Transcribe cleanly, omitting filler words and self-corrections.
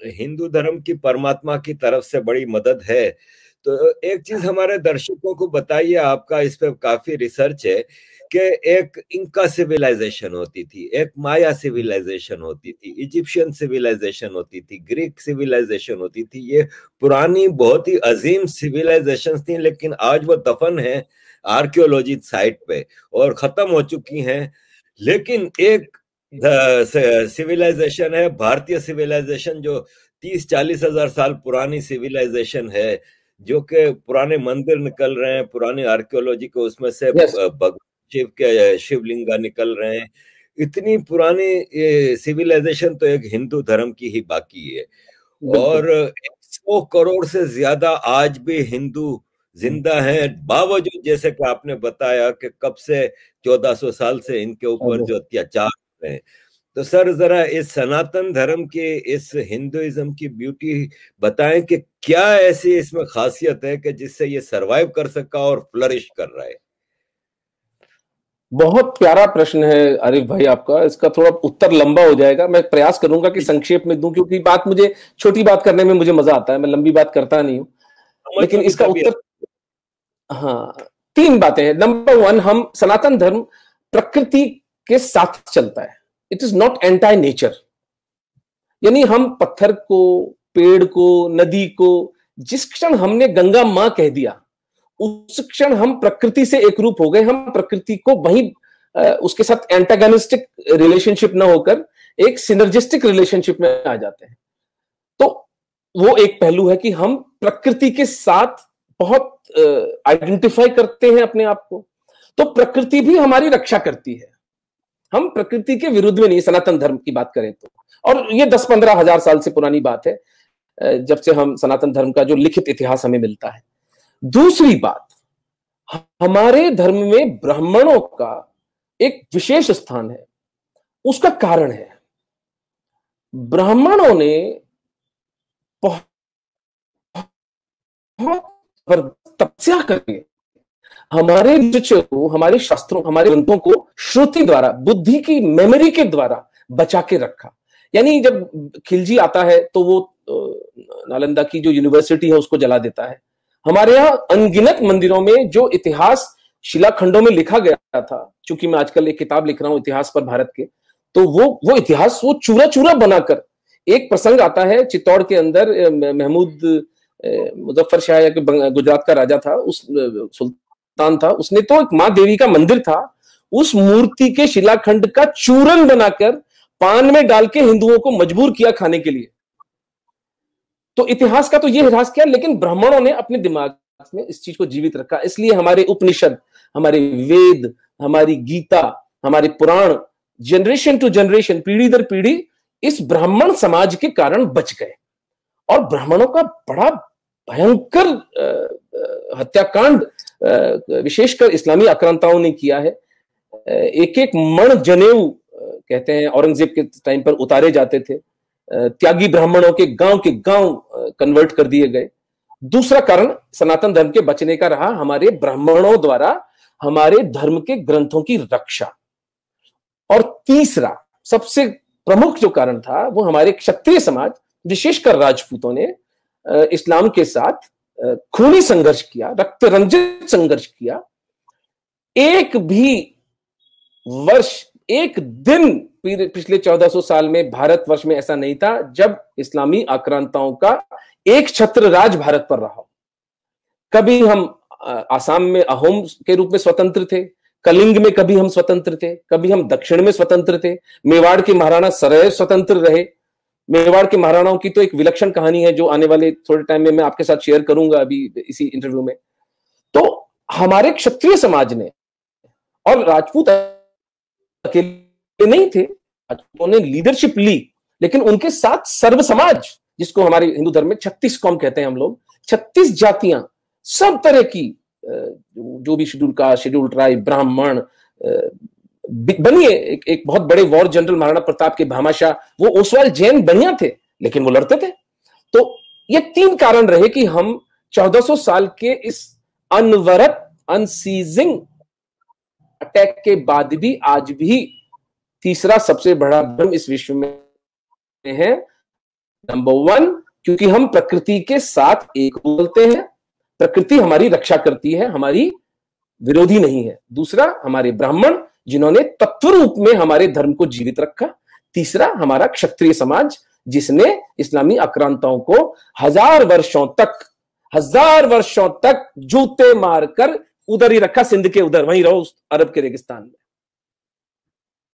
हिंदू धर्म की परमात्मा की तरफ से बड़ी मदद है। तो एक चीज हमारे दर्शकों को बताइए, आपका इस पे काफी रिसर्च है, कि एक इंका सिविलाइजेशन होती थी, एक माया सिविलाइजेशन होती थी, इजिप्शियन सिविलाइजेशन होती थी, ग्रीक सिविलाइजेशन होती थी। ये पुरानी बहुत ही अजीम सिविलाइजेशन थी, लेकिन आज वो दफन है आर्कियोलॉजी साइट पे और खत्म हो चुकी हैं। लेकिन एक सिविलाइजेशन है भारतीय सिविलाइजेशन, जो 30-40 हजार साल पुरानी सिविलाइजेशन है, जो कि पुराने मंदिर निकल रहे हैं, पुरानी आर्कियोलॉजी को उसमें से यस, शिव के शिवलिंगा निकल रहे हैं। इतनी पुरानी सिविलाइजेशन तो एक हिंदू धर्म की ही बाकी है। बिल्कुल। और 100 करोड़ से ज्यादा आज भी हिंदू जिंदा हैं, बावजूद जैसे कि आपने बताया कि कब से 1400 साल से इनके ऊपर अब जो अत्याचार हो रहे हैं। तो सर जरा इस सनातन धर्म के, इस हिंदुइज्म की ब्यूटी बताएं कि क्या ऐसी इसमें खासियत है कि जिससे ये सरवाइव कर सका और फ्लरिश कर रहा है। बहुत प्यारा प्रश्न है आरिफ भाई आपका। इसका थोड़ा उत्तर लंबा हो जाएगा, मैं प्रयास करूंगा कि संक्षेप में दूं, क्योंकि बात मुझे छोटी बात करने में मुझे मजा आता है, मैं लंबी बात करता नहीं हूं। लेकिन कभी इसका कभी उत्तर, हाँ, तीन बातें हैं। नंबर वन, हम सनातन धर्म प्रकृति के साथ चलता है। It is not anti nature. यानी हम पत्थर को, पेड़ को, नदी को, जिस क्षण हमने गंगा मां कह दिया, उस क्षण हम प्रकृति से एक रूप हो गए। हम प्रकृति को वहीं उसके साथ एंटागनिस्टिक रिलेशनशिप ना होकर एक सिनर्जिस्टिक रिलेशनशिप में आ जाते हैं। तो वो एक पहलू है कि हम प्रकृति के साथ बहुत आइडेंटिफाई करते हैं अपने आप को। तो प्रकृति भी हमारी रक्षा करती है, हम प्रकृति के विरुद्ध में नहीं, सनातन धर्म की बात करें तो। और ये 10-15 हजार साल से पुरानी बात है, जब से हम सनातन धर्म का जो लिखित इतिहास हमें मिलता है। दूसरी बात, हमारे धर्म में ब्राह्मणों का एक विशेष स्थान है। उसका कारण है, ब्राह्मणों ने बहुत तपस्या करके हमारे लिटरेचर को, हमारे शास्त्रों, हमारे ग्रंथों को श्रुति द्वारा, बुद्धि की मेमोरी के द्वारा बचा के रखा। यानी जब खिलजी आता है तो वो नालंदा की जो यूनिवर्सिटी है उसको जला देता है। हमारे यहाँ अनगिनत मंदिरों में जो इतिहास शिलाखंडों में लिखा गया था, चूंकि मैं आजकल एक किताब लिख रहा हूं इतिहास पर भारत के, तो वो इतिहास वो चूरा चूरा बनाकर, एक प्रसंग आता है चित्तौड़ के अंदर, महमूद मुजफ्फर शाह या गुजरात का राजा था, उस सुल्तान था, उसने तो एक मां देवी का मंदिर था, उस मूर्ति के शिलाखंड का चूरन बनाकर पान में डाल के हिंदुओं को मजबूर किया खाने के लिए। तो इतिहास का तो ये ह्रास किया, लेकिन ब्राह्मणों ने अपने दिमाग में इस चीज को जीवित रखा। इसलिए हमारे उपनिषद, हमारे वेद, हमारी गीता, हमारे पुराण जनरेशन टू जनरेशन, पीढ़ी दर पीढ़ी इस ब्राह्मण समाज के कारण बच गए। और ब्राह्मणों का बड़ा भयंकर हत्याकांड विशेषकर इस्लामी आक्रांताओं ने किया है। एक एक मण जनेऊ कहते हैं औरंगजेब के टाइम पर उतारे जाते थे, त्यागी ब्राह्मणों के गांव कन्वर्ट कर दिए गए। दूसरा कारण सनातन धर्म के बचने का रहा हमारे ब्राह्मणों द्वारा हमारे धर्म के ग्रंथों की रक्षा। और तीसरा सबसे प्रमुख जो कारण था वो हमारे क्षत्रिय समाज, विशेषकर राजपूतों ने इस्लाम के साथ खूनी संघर्ष किया, रक्त रंजित संघर्ष किया। एक भी वर्ष, एक दिन पिछले 1400 साल में भारतवर्ष में ऐसा नहीं था जब इस्लामी आक्रांताओं का एक छत्र राज भारत पर रहा। कभी हम आसाम में अहोम के रूप में स्वतंत्र थे, कलिंग में कभी हम स्वतंत्र थे, कभी हम दक्षिण में स्वतंत्र थे, मेवाड़ के महाराणा सदैव स्वतंत्र रहे। मेवाड़ के महाराणाओं की तो एक विलक्षण कहानी है जो आने वाले थोड़े टाइम में मैं आपके साथ शेयर करूंगा अभी इसी इंटरव्यू में। तो हमारे क्षत्रिय समाज ने, और राजपूत अकेले नहीं थे, राजपूतों ने लीडरशिप ली, लेकिन उनके साथ सर्व समाज, जिसको हमारे हिंदू धर्म में 36 कौम कहते हैं हम लोग, 36 जातियां, सब तरह की जो भी शेड्यूल कास्ट, शेड्यूल ट्राइब, ब्राह्मण बनिए। एक बहुत बड़े वॉर जनरल महाराणा प्रताप के भामाशाह, वो ओसवाल जैन बढ़िया थे लेकिन वो लड़ते थे। तो ये तीन कारण रहे कि हम 1400 साल के इस अनवरत अनसीजिंग अटैक के बाद भी आज भी तीसरा सबसे बड़ा धर्म इस विश्व में है। नंबर 1, क्योंकि हम प्रकृति के साथ एक बोलते हैं, प्रकृति हमारी रक्षा करती है, हमारी विरोधी नहीं है। दूसरा, हमारे ब्राह्मण जिन्होंने तत्व रूप में हमारे धर्म को जीवित रखा। तीसरा, हमारा क्षत्रिय समाज जिसने इस्लामी आक्रांताओं को 1000 वर्षों तक जूते मारकर उधर ही रखा, सिंध के उधर, वहीं रहो उस अरब के रेगिस्तान में।